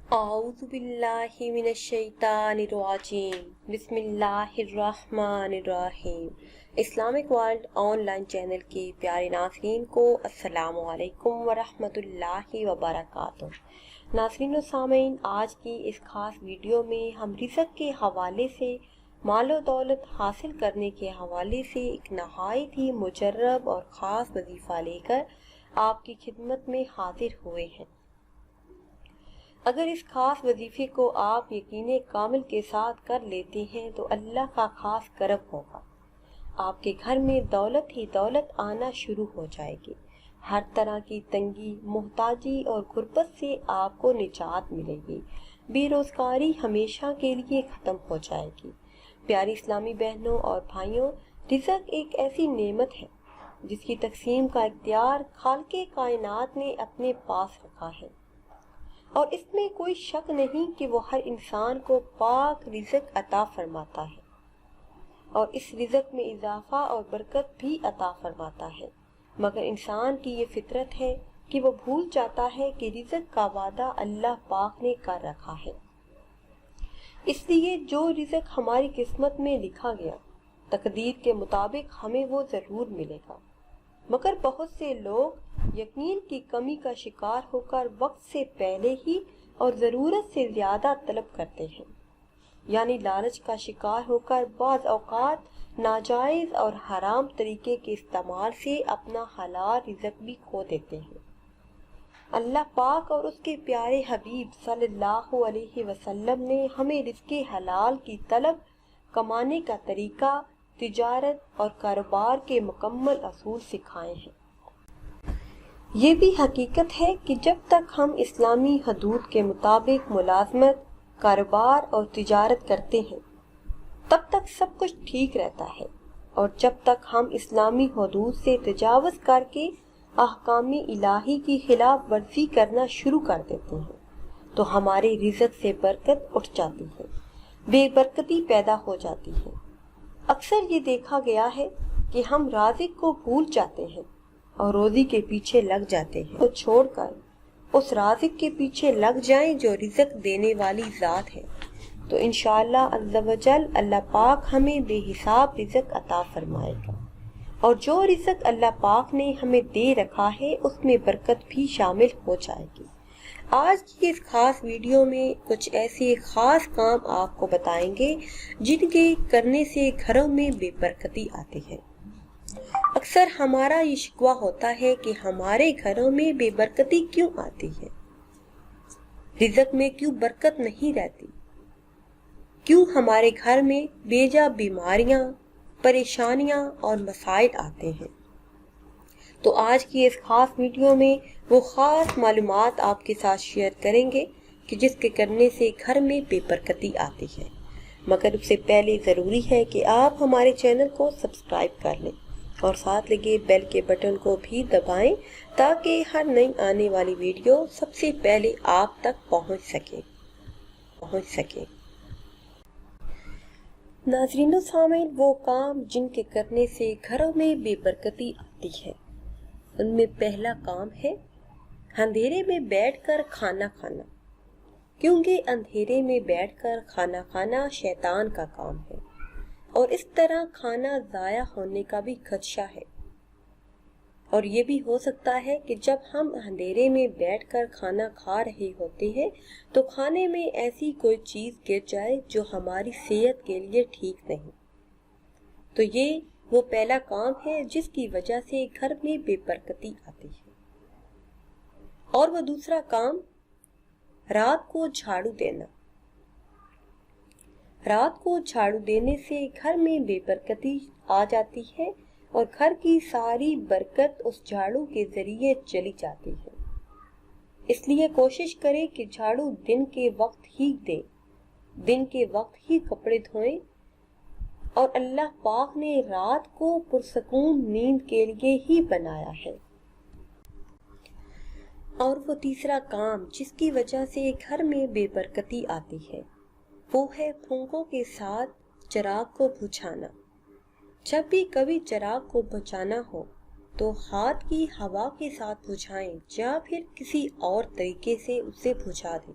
اعوذ باللہ من الشیطان الرجیم بسم اللہ الرحمن الرحیم۔ Islamic world on line channel کے پیارے ناظرین کو السلام علیکم ورحمۃ اللہ وبرکاتہ۔ ناظرین و سامعین، آج کی اس خاص ویڈیو میں ہم رزق کے حوالے سے، مال و دولت حاصل کرنے کے حوالے سے ایک نہایت ہی مجرب اور خاص وظیفہ لے کر آپ کی خدمت میں حاضر ہوئے ہیں۔ اگر اس خاص وظیفے کو آپ یقین کامل کے ساتھ کر لیتے ہیں تو اللہ کا خاص کرم ہوگا، آپ کے گھر میں دولت ہی دولت آنا شروع ہو جائے گی، ہر طرح کی تنگی، محتاجی اور غربت سے آپ کو نجات ملے گی، بے روزگاری ہمیشہ کے لیے ختم ہو جائے گی۔ پیاری اسلامی بہنوں اور بھائیوں، رزق ایک ایسی نعمت ہے جس کی تقسیم کا اختیار خالق کائنات نے اپنے پاس رکھا ہے، اور اس میں کوئی شک نہیں کہ وہ ہر انسان کو پاک رزق عطا فرماتا ہے، اور اس رزق میں اضافہ اور برکت بھی عطا فرماتا ہے، مگر انسان کی یہ فطرت ہے کہ وہ بھول جاتا ہے کہ رزق کا وعدہ اللہ پاک نے کر رکھا ہے۔ اس لیے جو رزق ہماری قسمت میں لکھا گیا، تقدیر کے مطابق ہمیں وہ ضرور ملے گا، مگر بہت سے لوگ یقین کی کمی کا شکار ہو کر وقت سے پہلے ہی اور ضرورت سے زیادہ طلب کرتے ہیں، یعنی لالچ کا شکار ہو کر بعض اوقات ناجائز اور حرام طریقے کے استعمال سے اپنا حلال رزق بھی کھو دیتے ہیں۔ اللہ پاک اور اس کے پیارے حبیب صلی اللہ علیہ وسلم نے ہمیں رزق حلال کی طلب، کمانے کا طریقہ، تجارت اور کاروبار کے مکمل اصول سکھائے ہیں۔ یہ بھی حقیقت ہے کہ جب تک ہم اسلامی حدود کے مطابق ملازمت، کاروبار اور تجارت کرتے ہیں تب تک سب کچھ ٹھیک رہتا ہے، اور جب تک ہم اسلامی حدود سے تجاوز کر کے احکام الہی کی خلاف ورزی کرنا شروع کر دیتے ہیں تو ہمارے رزق سے برکت اٹھ جاتی ہے، بے برکتی پیدا ہو جاتی ہے۔ اکثر یہ دیکھا گیا ہے کہ ہم رازق کو بھول جاتے ہیں اور روزی کے پیچھے لگ جاتے ہیں، تو چھوڑ کر اس رازق کے پیچھے لگ جائیں جو رزق دینے والی ذات ہے، تو انشاءاللہ عز و جل اللہ پاک ہمیں بے حساب رزق عطا فرمائے گا، اور جو رزق اللہ پاک نے ہمیں دے رکھا ہے اس میں برکت بھی شامل ہو جائے گی۔ آج کی اس خاص ویڈیو میں کچھ ایسے خاص کام آپ کو بتائیں گے جن کے کرنے سے گھروں میں بے برکتی آتی ہے۔ اکثر ہمارا یہ شکوہ ہوتا ہے کہ ہمارے گھروں میں بے برکتی کیوں آتی ہے، رزق میں کیوں برکت نہیں رہتی، کیوں ہمارے گھر میں بے جا بیماریاں، پریشانیاں اور مسائل آتے ہیں۔ تو آج کی اس خاص ویڈیو میں وہ خاص معلومات آپ کے ساتھ شیئر کریں گے کہ جس کے کرنے سے گھر میں بے برکتی آتی ہے، مگر اس سے پہلے ضروری ہے کہ آپ ہمارے چینل کو سبسکرائب کر لیں اور ساتھ لگے بیل کے بٹن کو بھی دبائیں تاکہ ہر نئی آنے والی ویڈیو سب سے پہلے آپ تک پہنچ سکے۔ ناظرین و سامعین، وہ کام جن کے کرنے سے گھروں میں بے برکتی آتی ہے، ان میں پہلا کام ہے اندھیرے میں بیٹھ کر کھانا کھانا، کیونکہ اندھیرے میں بیٹھ کر کھانا کھانا شیطان کا کام ہے، اور اس طرح کھانا ضائع ہونے کا بھی خدشہ ہے، اور یہ بھی ہو سکتا ہے کہ جب ہم اندھیرے میں بیٹھ کر کھانا کھا رہے ہوتے ہیں تو کھانے میں ایسی کوئی چیز گر جائے جو ہماری صحت کے لیے ٹھیک نہیں، تو یہ وہ پہلا کام ہے جس کی وجہ سے گھر میں بے برکتی آتی ہے۔ اور وہ دوسرا کام رات کو جھاڑو دینا۔ رات کو جھاڑو دینے سے گھر میں بے برکتی آ جاتی ہے اور گھر کی ساری برکت اس جھاڑو کے ذریعے چلی جاتی ہے۔ اس لیے کوشش کریں کہ جھاڑو دن کے وقت ہی دیں، دن کے وقت ہی کپڑے دھوئیں، اور اللہ پاک نے رات کو پرسکون نیند کے لیے ہی بنایا ہے۔ اور وہ تیسرا کام جس کی وجہ سے گھر میں بے برکتی آتی ہے وہ ہے پھونکوں کے ساتھ چراغ کو بجھانا۔ جب بھی کبھی چراغ کو بجھانا ہو تو ہاتھ کی ہوا کے ساتھ بجھائیں یا پھر کسی اور طریقے سے اسے بجھا دیں،